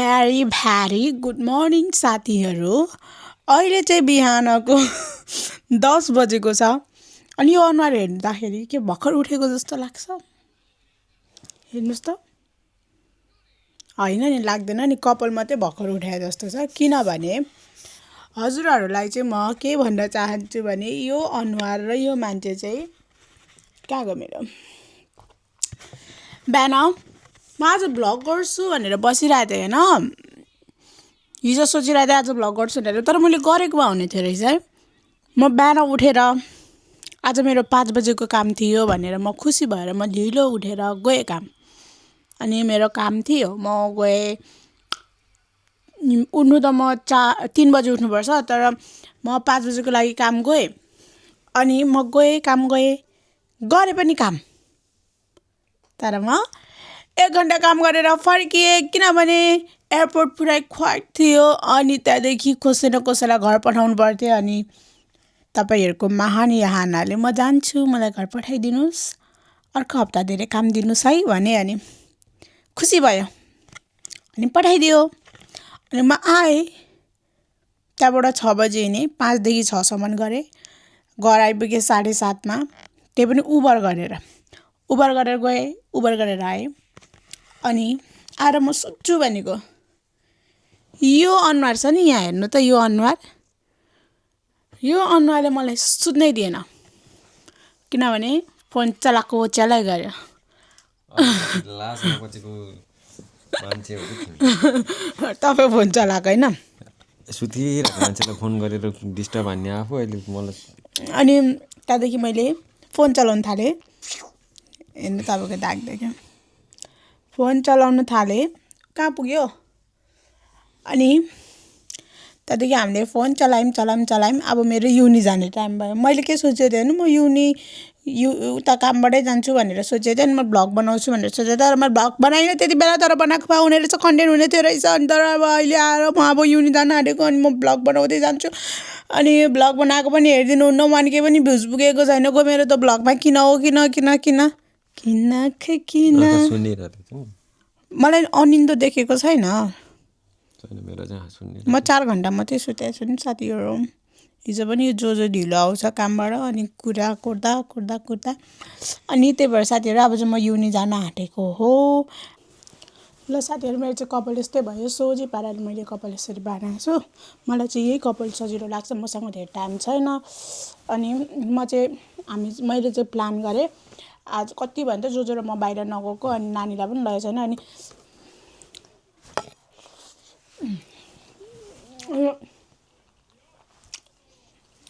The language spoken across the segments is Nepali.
भ्यारी गुड मर्निङ साथीहरू। अहिले चाहिँ बिहानको 10 बजेको छ अनि यो अनुहार हेर्दाखेरि के भर्खर उठेको जस्तो लाग्छ। हेर्नुहोस् त, होइन नि, लाग्दैन नि, कपाल मात्रै भर्खर उठाए जस्तो छ। किनभने हजुरहरूलाई चाहिँ म के भन्न चाहन्छु भने यो अनुहार र यो मान्छे चाहिँ कहाँ गयो मेरो। बिहान म आज भ्लग गर्छु भनेर बसिरहेको थिएँ होइन, हिजो सोचिरहेको थिएँ आज भ्लग गर्छु भनेर, तर मैले गरेको भए हुने थियो रहेछ है। म बिहान उठेर आज मेरो 5 बजेको काम थियो भनेर म खुसी भएर म ढिलो उठेर गएँ काम। अनि मेरो काम थियो, म गएँ। उठ्नु त म 3 बजे उठ्नुपर्छ, तर म 5 बजेको लागि काम गएँ। अनि म गएँ काम गरेँ पनि काम, तर म 1 घन्टा काम गरेर फर्किएँ किनभने एयरपोर्ट पुरै ख्वाइट थियो। अनि त्यहाँदेखि कसै न कसैलाई घर पठाउनु पर्थ्यो। अनि तपाईँहरूको महान याहनाले म जान्छु, मलाई घर पठाइदिनुहोस्, अर्को हप्ता धेरै काम दिनुहोस् है भने। अनि खुसी भयो अनि पठाइदियो। अनि म आएँ, त्यहाँबाट 6 बजे हिँडेँ, 5 देखि 6 सम्म गरेँ। घर आइपुगेँ 7:30 मा, त्यही पनि उबर गरेर गएँ, उबर गरेर आएँ। अनि आएर म सोध्छु भनेको यो अनुहार छ नि, यहाँ हेर्नु त, यो अनुहारले मलाई सुत्नै दिएन। किनभने फोन चलाएको च्यालै गऱ्यो। तपाईँ फोन चलाएको होइन, सुतिरहेको मान्छेलाई फोन गरेर डिस्टर्ब हान्ने आफू अहिले मलाई। अनि त्यहाँदेखि मैले फोन चलाउन थालेँ। हेर्नु तपाईँको दाग देख्यो, फोन चलाउन थालेँ। कहाँ पुग्यो? अनि त्यहाँदेखि हामीले फोन चलायौँ। अब मेरो युनि जाने टाइम भयो। मैले के सोचेको थिएँ भने म उता कामबाटै जान्छु भनेर सोचेको थिएँ। अनि म भ्लग बनाउँछु भनेर सोचेको थिएँ, तर म भ्लग बनाइनँ त्यति बेला। तर बनाएको भए हुने रहेछ, कन्टेन्ट हुने थियो रहेछ। अनि तर अब अहिले आएर म अब युनि जान आँटेको, अनि म भ्लग बनाउँदै जान्छु। अनि भ्लग बनाएको पनि हेरिदिनु हुन्न, वानके पनि भ्युज पुगेको छैन। गयो मेरो त भ्लगमा किन मलाई अनिन्दो देखेको छैन। म 4 घन्टा मात्रै सुतेको छु नि साथीहरू। हिजो पनि जो ढिलो आउँछ कामबाट, अनि कुरा कुर्दा अनि त्यही भएर साथीहरू अब चाहिँ म युनि जान आँटेको हो। ल साथीहरू, मेरो चाहिँ कपाल यस्तै भयो। सोझै पाराले मैले कपाल यसरी बनाएको छु। मलाई चाहिँ यही कपाल सजिलो लाग्छ, मसँग धेरै टाइम छैन। अनि मैले चाहिँ प्लान गरेँ आज कति भन्छ जो र म बाहिर नगएको, अनि नानीलाई पनि लगेको छैन। अनि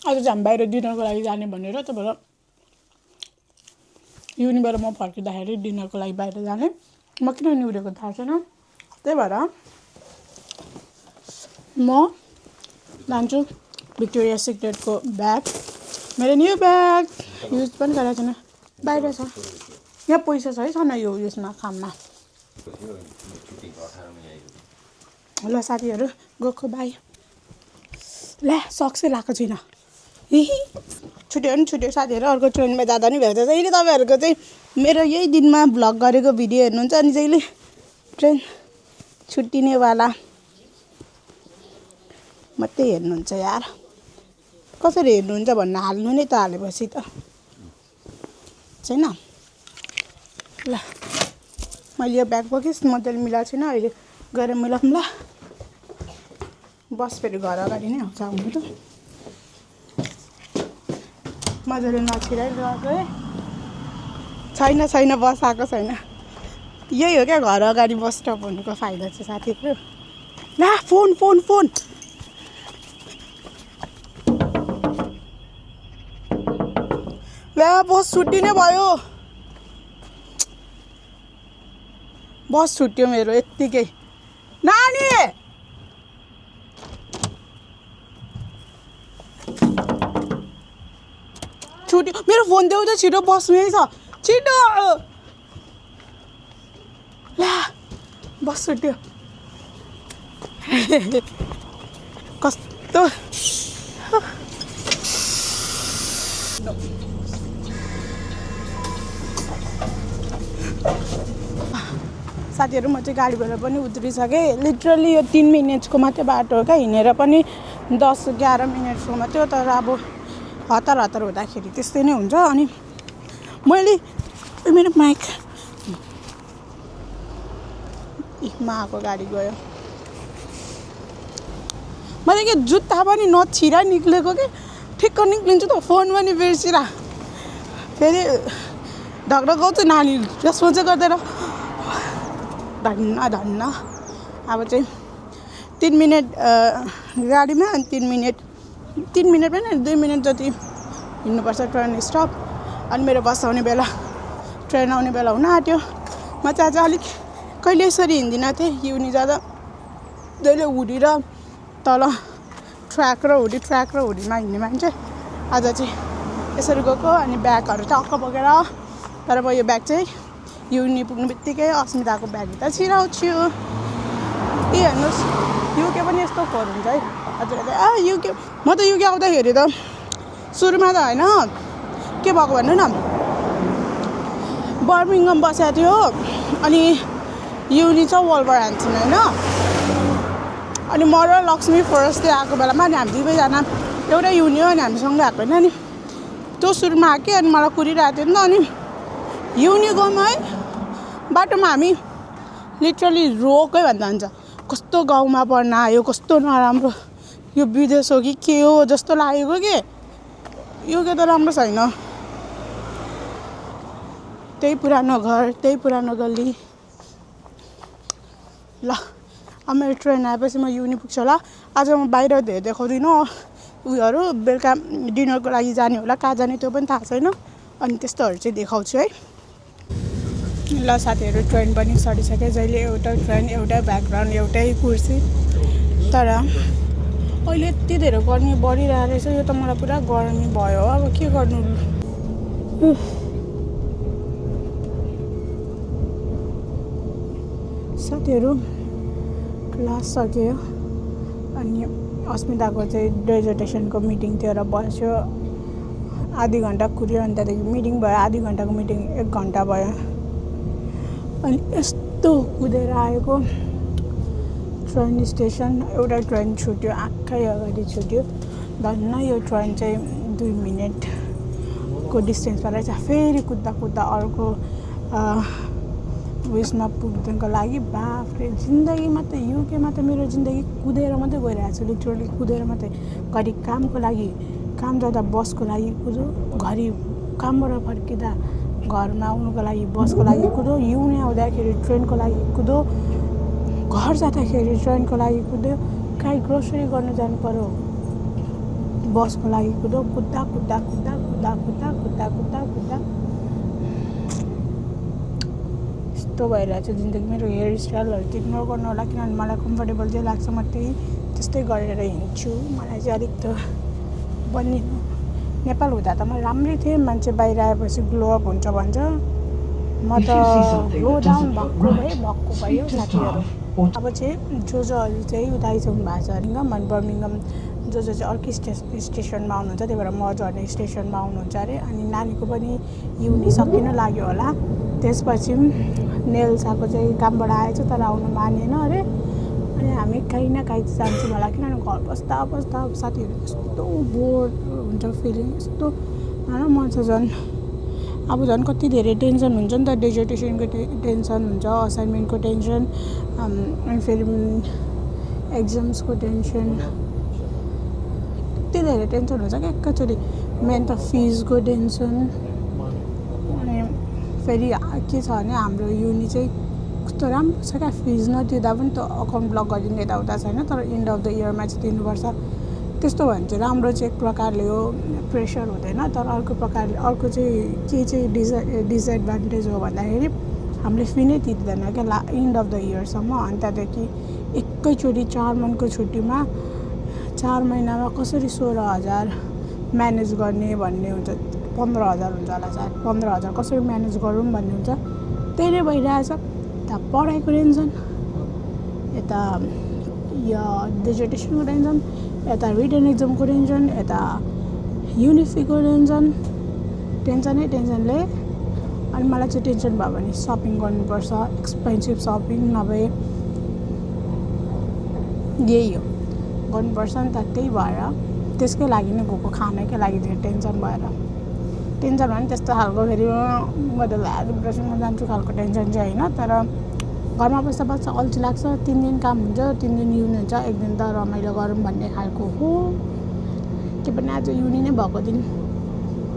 आज चाहिँ हामी बाहिर डिनरको लागि जाने भनेर, त्यही भएर युनिबाट म फर्किँदाखेरि डिनरको लागि बाहिर जाने। म किन निहुरेको थाहा छैन, त्यही भएर म लान्छु भिक्टोरिया सिक्रेटको ब्याग। मेरो न्यू ब्याग युज पनि गरेको छैन, बाहिर छ। यहाँ पैसा छ है, छैन यो यसमा काममा। ल साथीहरू गएको, बाई। ला सक्सै लगाएको छुइनँ, छुट्यो साथीहरू। अर्को ट्रेनमा जाँदा नि भेट्छ। जहिले तपाईँहरूको चाहिँ मेरो यही दिनमा भ्लग गरेको भिडियो हेर्नुहुन्छ, अनि जहिले ट्रेन छुट्टिनेवाला मात्रै हेर्नुहुन्छ यार। कसरी हेर्नुहुन्छ भन्न हाल्नु नै त, हालेपछि त छैन। ल मैले यो ब्याग बोकेँ, मजाले मिलाएको छैन, अहिले गएर मिलाऊँ ल। बस फेरि घर अगाडि नै आउँछ आउनु त, मजाले नछिराइरहेको छैन, बस आएको छैन। यही हो क्या घर अगाडि बस स्टप हुनुको फाइदा चाहिँ साथीहरू। ला फोन ला, बस छुट्टिने भयो। बस छुट्यो मेरो यत्तिकै। नानी छुट्यो मेरो, फोन देऊ त छिटो, बस यहीँ छ, छिटो। ला बस छुट्यो। कस्तो साथीहरू म चाहिँ गाडीबाट पनि उत्रिसकेँ लिटरली यो 3 मिनटको मात्रै बाटो हो क्या हिँडेर पनि 10-11 मिनटको मात्रै हो तर अब हतार हुँदाखेरि त्यस्तै नै हुन्छ अनि मैले मेरो माइक माको गाडी गयो मैले के जुत्ता पनि नछिरा निक्लेको कि ठिक्क निक्लिन्छ त फोन पनि बिर्सिरा फेरि ढकढकाउँछ नानी त्यसमा चाहिँ गर्दैन धन्न अब चाहिँ 3 मिनट गाडीमा अनि 3 मिनट पनि 2 मिनट जति हिँड्नुपर्छ ट्रेन स्टप अनि मेरो बस आउने बेला ट्रेन आउने बेला हुन आँट्यो म चाहिँ आज अलिक कहिले यसरी हिँड्दिनँ थिएँ युनि जाँदा जहिले हुडी र तल ट्र्याक र हुडीमा हिँड्ने मान्छे आज चाहिँ यसरी गएको अनि ब्यागहरू टक्क बोकेर तर म यो ब्याग चाहिँ युनि पुग्ने बित्तिकै अस्मिताको ब्याग त छिराउँछु ए हेर्नुहोस् युके पनि यस्तो फोहोर हुन्छ है हजुरहरूले युके म त युके आउँदाखेरि त सुरुमा त होइन के भएको भन्नु न बर्मिङम बसेको थियो अनि युनि छ वल्भरह्याम्पटन होइन अनि म र लक्ष्मी फरेस्ट डे आएको बेलामा अनि हामी दुवैजना एउटा युनि हो अनि हामीसँग आएको होइन नि त्यो सुरुमा आएको अनि मलाई कुरिरहेको थियो नि त अनि युनि गयौँ है बाटोमा हामी लिटरली रोकै भन्दा हुन्छ कस्तो गाउँमा पर्न आयो कस्तो नराम्रो यो विदेश हो कि के हो जस्तो लागेको के यो के त राम्रो छैन त्यही पुरानो घर त्यही पुरानो गल्ली ल अब मेरो ट्रेन आएपछि म युनि पुग्छु होला आज म बाहिर धेरै देखाउँदिनँ उयोहरू बेलुका डिनरको लागि जाने होला कहाँ जाने त्यो पनि थाहा छैन अनि त्यस्तोहरू चाहिँ देखाउँछु है ल साथीहरू ट्रेन पनि सरिसक्यो जहिले एउटा ट्रेन एउटै ब्याकग्राउन्ड एउटै कुर्सी तर अहिले यति धेरै गर्मी बढिरहेको रहेछ यो त मलाई पुरा गर्मी भयो अब के गर्नु साथीहरू क्लास सक्यो अनि अस्मिताको चाहिँ डेजर्टेसनको मिटिङ थियो र बस्यो आधी घन्टा कुर्यो अनि त्यहाँदेखि मिटिङ भयो आधी घन्टाको मिटिङ 1 घन्टा भयो अनि यस्तो कुदेर आएको ट्रेन स्टेसन एउटा ट्रेन छुट्यो आँखै अगाडि छुट्यो धन्न यो ट्रेन चाहिँ 2 मिनटको डिस्टेन्समा रहेछ फेरि कुद्दा अर्को उयसमा पुग्नको लागि बाफरे जिन्दगीमा त युकेमा त मेरो जिन्दगी कुदेर मात्रै गइरहेको छु लिटरली कुदेर मात्रै घरि कामको लागि काम जाँदा बसको लागि कुदो घरि कामबाट फर्किँदा घरमा आउनुको लागि बसको लागि कुदो युनि आउँदाखेरि ट्रेनको लागि कुदो घर जाँदाखेरि ट्रेनको लागि कुदो काहीँ ग्रोसरी गर्नु जानु पर्यो बसको लागि कुदो कुद्दा यस्तो भइरहेको छ जिन्दगी मेरो हेयर स्टाइलहरू चाहिँ इग्नोर गर्नु होला किनभने मलाई कम्फर्टेबल जे लाग्छ म त्यस्तै गरेर हिँड्छु मलाई चाहिँ अलिक त बनिनु नेपाल हुँदा त म राम्रै थिएँ मान्छे बाहिर आएपछि ग्लो अप हुन्छ भन्छ म त ग्लो डाउन भएको भयो साथीहरू अब चाहिँ जोजोहरू चाहिँ उता आइसक्नु भएको छ बर्मिङम बर्मिङम जो चाहिँ अर्कै स्टेसनमा आउनुहुन्छ त्यही भएर म झर्ने स्टेसनमा आउनुहुन्छ अरे अनि नानीको पनि युनि सकिन लाग्यो होला त्यसपछि नेल्साको चाहिँ कामबाट आएछ तर आउनु मानेन अरे अनि हामी काहीँ न काहीँ जान्छौँ होला किनभने घर बस्दा साथीहरू यस्तो बोर हुन्छ फिलिङ यस्तो होइन म चाहिँ झन् अब झन् कति धेरै टेन्सन हुन्छ नि त डेजर्टेसनको टेन्सन हुन्छ असाइनमेन्टको टेन्सन अनि फेरि एक्जाम्सको टेन्सन यति धेरै टेन्सन हुन्छ क्या एकैचोटि मेन त फिजको टेन्सन अनि फेरि के छ भने हाम्रो युनि चाहिँ कस्तो राम्रो छ क्या फिज नतिर्दा पनि त अकाउन्ट ब्लक गरिदिने यताउता छैन तर एन्ड अफ द इयरमा चाहिँ तिर्नुपर्छ त्यस्तो भयो भने चाहिँ राम्रो चाहिँ एक प्रकारले हो प्रेसर हुँदैन तर अर्को प्रकारले अर्को चाहिँ के चाहिँ डिसएडभान्टेज हो भन्दाखेरि हामीले फी नै तिर्दैन क्या एन्ड अफ द इयरसम्म अनि त्यहाँदेखि एकैचोटि 4 मनको छुट्टीमा 4 महिनामा कसरी 16,000 म्यानेज गर्ने भन्ने हुन्छ 15,000 हुन्छ होला सायद 15,000 कसरी म्यानेज गरौँ भन्ने हुन्छ त्यही नै भइरहेछ यता पढाइको टेन्सन यता यो डेजर्टेसनको टेन्सन यता रिटन एक्जामको टेन्सन यता युनिफीको टेन्सनले अनि मलाई चाहिँ टेन्सन भयो भने सपिङ गर्नुपर्छ एक्सपेन्सिभ सपिङ नभए यही हो गर्नुपर्छ नि त त्यही भएर त्यसकै लागि नै गएको खानैकै लागि धेरै टेन्सन भएर टेन्सन भयो नि त्यस्तो खालको फेरि म त डिप्रेसनमा जान्छु खालको टेन्सन चाहिँ होइन तर घरमा बस्दा बस्दा अल्छी लाग्छ 3 दिन काम हुन्छ 3 दिन युनि हुन्छ 1 दिन त रमाइलो गरौँ भन्ने खालको हो के पनि आज युनि नै भएको दिन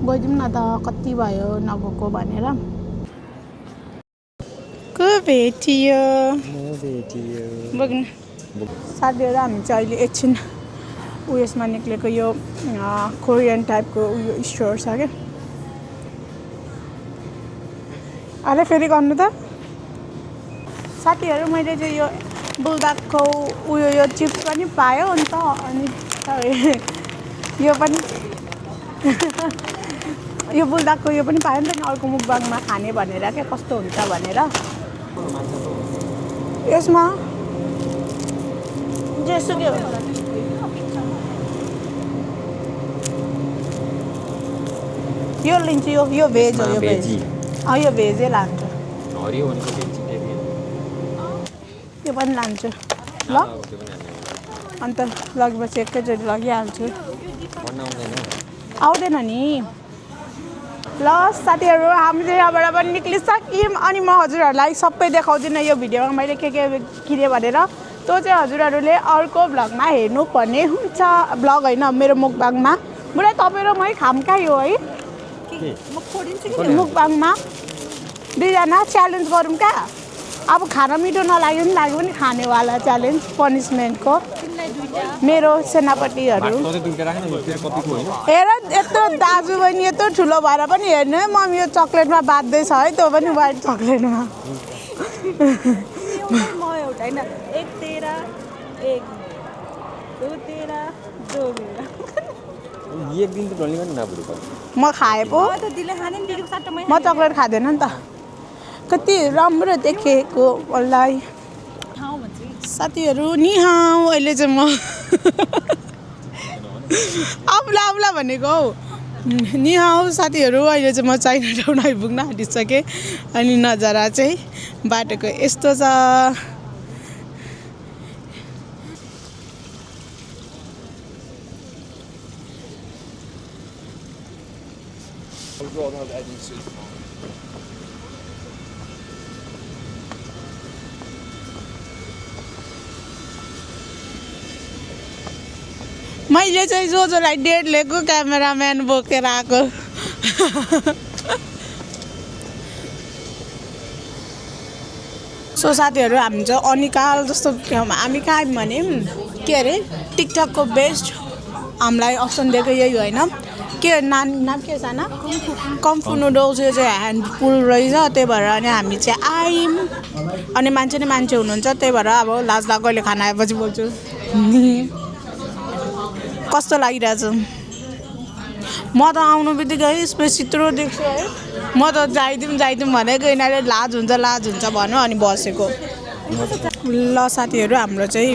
गइदिउँ न त कति भयो नगएको भनेर को भेटियो बग्नु साथीहरू हामी चाहिँ अहिले एकछिन उयसमा निक्लेको यो कोरियन टाइपको उयो स्टोर छ क्या अरे फेरि गर्नु त साथीहरू मैले चाहिँ यो बुलडकको उयो यो चिप्स पनि पायो नि त अनि यो पनि यो बुलडकको यो पनि पायो नि त नि अर्को मुखबाङमा खाने भनेर क्या कस्तो हुन्छ भनेर यसमा जेसुकै हो यो लिन्छु यो भेज हो यो भेज यो भेजै लान्छु यो पनि लान्छु ल अन्त लगेपछि एकैचोटि लगिहाल्छु आउँदैन नि ल साथीहरू हामी चाहिँ यहाँबाट पनि निक्लिसक्यौँ अनि म हजुरहरूलाई सबै देखाउँदिनँ यो भिडियोमा मैले के किनेँ भनेर त्यो चाहिँ हजुरहरूले अर्को भ्लगमा हेर्नुपर्ने हुन्छ भ्लग होइन मेरो मुखबाङमा बुढा तपाईँ र मै खामका यो है मुखबाङमा दुईजना च्यालेन्ज गरौँ क्या अब खाना मिठो नलाग्यो पनि लाग्यो पनि खानेवाला च्यालेन्ज पनिसमेन्टको मेरो सेनापतिहरू हेर यत्रो दाजु बहिनी यत्रो ठुलो भएर पनि हेर्नु है मम्मी यो चक्लेटमा बाँध्दैछ है त्यो पनि व्हाइट चक्लेटमा म खाए पो म चक्लेट खाँदैन नि त कति राम्रो देखेको मलाई साथीहरू नि हाउ अहिले चाहिँ म आउला आउला भनेको हौ नि हाउ साथीहरू अहिले चाहिँ म चाइना टाउन आइपुग्न आँटिसकेँ अनि नजारा चाहिँ बाटोको यस्तो छ मैले चाहिँ जोजोलाई डेट लिएको क्यामेराम्यान बोकेर आएको सो साथीहरू हामी चाहिँ अनिकाल जस्तो हामी कहाँ भने के अरे टिकटकको बेस्ट हामीलाई अप्सन दिएको यही होइन के नाम के साना कम्फू नुडल्स यो चाहिँ ह्यान्डफुल रहेछ त्यही भएर अनि हामी चाहिँ आयौँ अनि मान्छे नै मान्छे हुनुहुन्छ त्यही भएर अब लाज कहिले खाना आएपछि बोल्छु कस्तो लागिरहेछ म त आउनु बित्तिकै स्पेस यत्रो देख्छु है म त जाइदिउँ भनेको यिनीहरूले लाज हुन्छ भन्यो अनि बसेको ल साथीहरू हाम्रो चाहिँ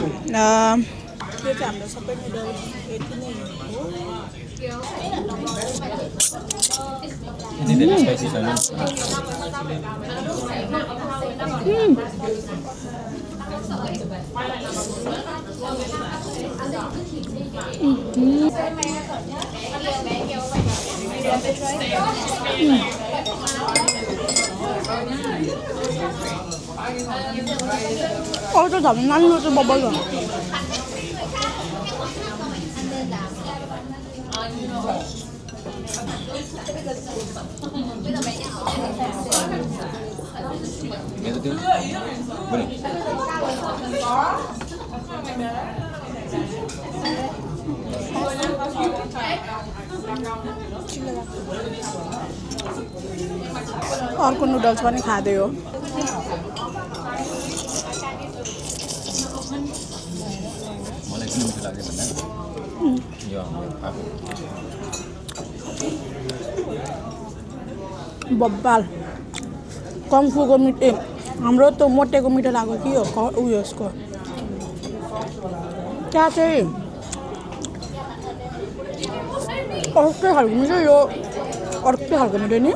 हाम्रो सबै नुडल्स यति नै अर्को झन् नानीको चाहिँ बब्बल छ अर्को नुडल्स पनि खाँदै हो बब्बाल कम्फूको मिठो हाम्रो त मोटेको मिठो लाग्यो कि हो उयसको त्यहाँ चाहिँ अर्कै खालको मिठो यो अर्कै खालको मिठो नि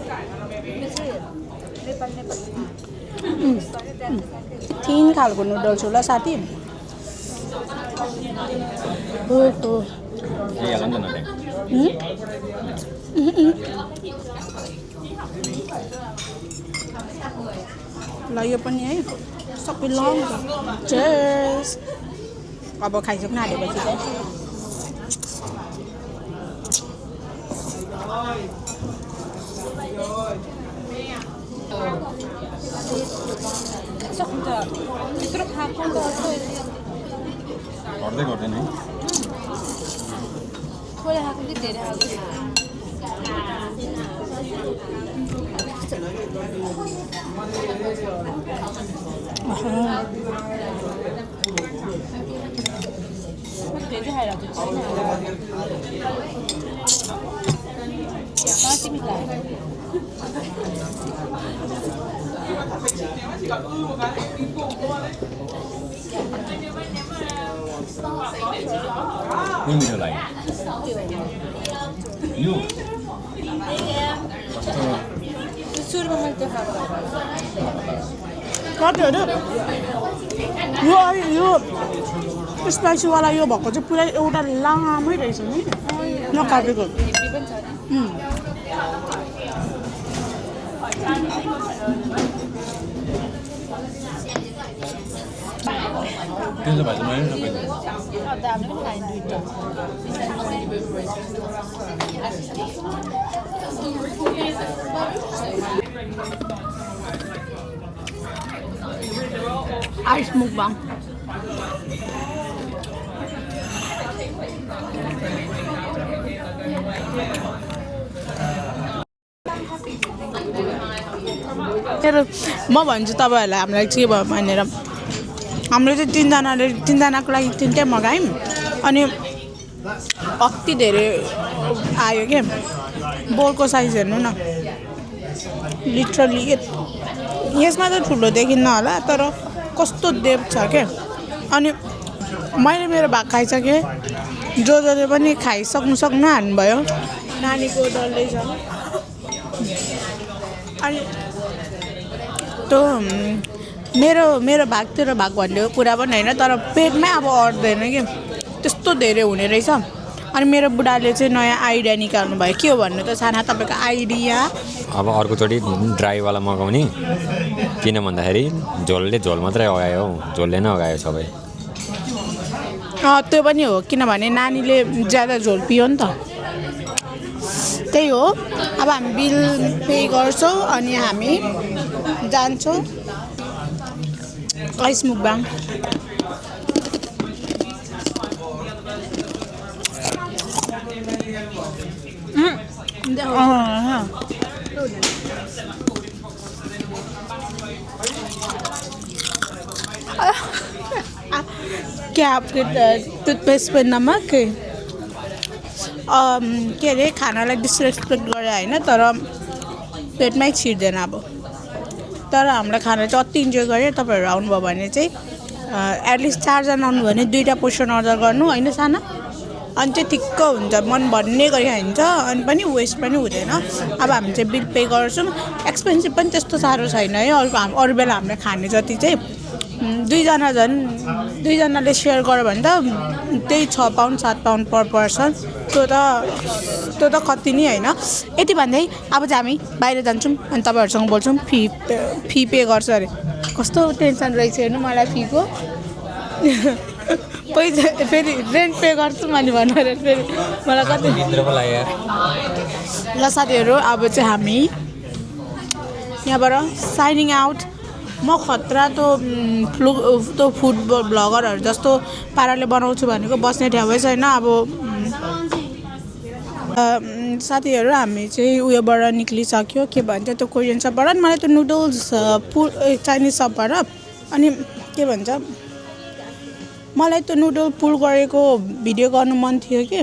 तीन खालको नुडल्स होला साथी ओहो ल यो पनि है सबै लङ चेयर्स अब खाइसक्नु आँटेपछि चाहिँ गर्दै गर्दैन है कुन मिठो लाग्यो यो कतिहरू यो स्पाइसीवाला यो भएको चाहिँ पुरै एउटा लामै रहेछ नि नकाटेको त्यसो भए चाहिँ मैले तपाईँ आइस मुकबाङ तर म भन्छु तपाईँहरूलाई हामीलाई के भयो भनेर हाम्रो चाहिँ तिनजनाको लागि तिनटै मगायौँ अनि अति धेरै आयो क्या बोलको साइज हेर्नु न लिटरली यसमा त ठुलो देखिन्न होला तर कस्तो डेप छ क्या अनि मैले मेरो भाग खाइसकेँ जसले पनि खाइसक्नु हान्नुभयो नानीको डल्लै छ अनि त्यो मेरो भाग तेरो भाग भन्ने कुरा पनि होइन तर पेटमै अब अट्दैन कि त्यस्तो धेरै हुने रहेछ अनि मेरो बुढाले चाहिँ नयाँ आइडिया निकाल्नु भयो के हो भन्नु त साना तपाईँको आइडिया अब अर्कोचोटि ड्राईवाला मगाउने किन भन्दाखेरि झोल मात्रै अगायो हौ झोलले नै अगायो सबै त्यो पनि हो किनभने नानीले ज्यादा झोल पियो नि त त्यही हो अब हामी बिल पे गर्छौँ अनि हामी जान्छौँ आइस मुकबाङ क्या आपके टुथपेस्ट पे नमक के अरे खानालाई डिसरेस्पेक्ट गरे होइन तर पेटमै छिर्दैन अब तर हाम्रो खाना चाहिँ अति इन्जोय गरेँ तपाईँहरू आउनुभयो भने चाहिँ एटलिस्ट 4 जना आउनुभयो भने 2टा पोर्सन अर्डर गर्नु होइन साना अनि चाहिँ ठिक्क हुन्छ मन भन्ने गरी खाइन्छ अनि पनि वेस्ट पनि हुँदैन अब हामी चाहिँ बिल पे गर्छौँ एक्सपेन्सिभ पनि त्यस्तो साह्रो छैन है अरू बेला हामीले खाने जति चाहिँ 2जनाले सेयर गर्यो भने त त्यही 6 पाउन्ड 7 पाउन्ड पर पर्सन त्यो त कति नै होइन यति भन्दै अब चाहिँ हामी बाहिर जान्छौँ अनि तपाईँहरूसँग बोल्छौँ फी पे गर्छ अरे कस्तो टेन्सन रहेछ हेर्नु मलाई फीको पैसा फेरि रेन्ट पे गर्छु मैले भनेर फेरि मलाई कति ल साथीहरू अब चाहिँ हामी यहाँबाट साइनिङ आउट म खतरा त्यो फुड ब्लगरहरू जस्तो पाराले बनाउँछु भनेको बस्ने ठाउँै छैन अब साथीहरू हामी चाहिँ उयोबाट निक्लिसक्यो के भन्छ त्यो कोरियन सपबाट मलाई त्यो नुडल्स चाइनिज सपबाट अनि के भन्छ मलाई त्यो नुडल पुल गरेको भिडियो गर्नु मन थियो कि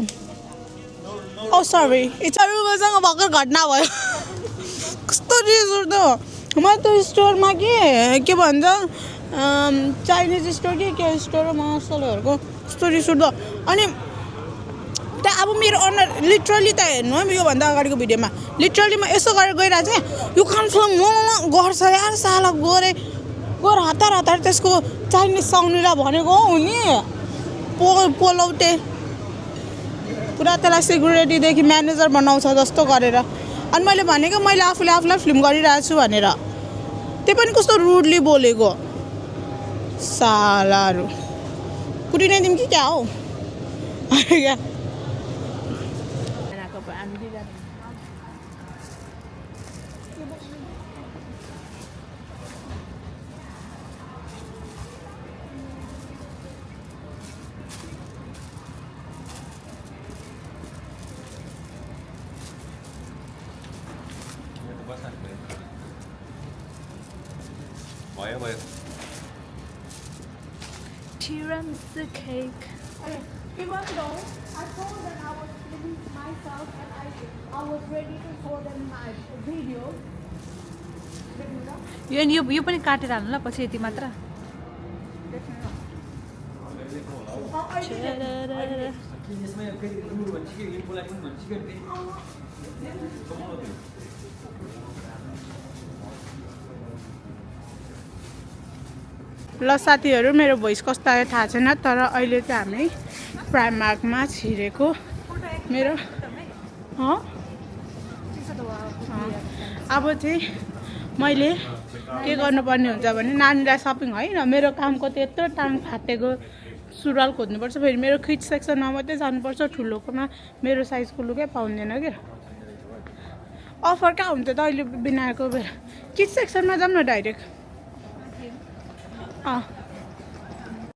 सरी इच्छासँग भर्खर घटना भयो कस्तो रिस उठ्दो म त्यो स्टोरमा के भन्छ चाइनिज स्टोर के स्टोर मसलहरूको कस्तो रिस उठ्दो अनि त्यहाँ अब मेरो अनुहार लिटरली त हेर्नु है योभन्दा अगाडिको भिडियोमा लिटरली म यसो गरेर गइरहेको थिएँ यो कन्फर्म गर्छ यार साला गएर हतार हतार त्यसको चाइनिज साउनीलाई भनेको हो नि पोलौटे पुरा त्यसलाई सिक्युरिटीदेखि म्यानेजर बनाउँछ जस्तो गरेर अनि मैले भनेको मैले आफूले आफूलाई फिल्म गरिरहेको छु भनेर त्यो पनि कस्तो रुडली बोलेको सालाहरू कुटिने दिउँ कि क्या हो क्या भयो Tiramisu cake. Even though I told them I was filming myself and I was ready to show them my video. यो पनि काटेर हाल्नु ल पछि यति मात्र ल साथीहरू मेरो भोइस कस्तो आयो थाहा छैन तर अहिले चाहिँ हामी प्राइमार्कमा छिरेको मेरो अब चाहिँ मैले के गर्नुपर्ने हुन्छ भने नानीलाई सपिङ होइन मेरो कामको त्यत्रो टाङ फाटेको सुरुवाल खोज्नुपर्छ फेरि मेरो किड सेक्सनमा मात्रै जानुपर्छ ठुलोकोमा मेरो साइजको लुकै पाउँदैन क्या अफर कहाँ हुन्छ त अहिले बिनाको बेला किड सेक्सनमा जाऊँ न डाइरेक्ट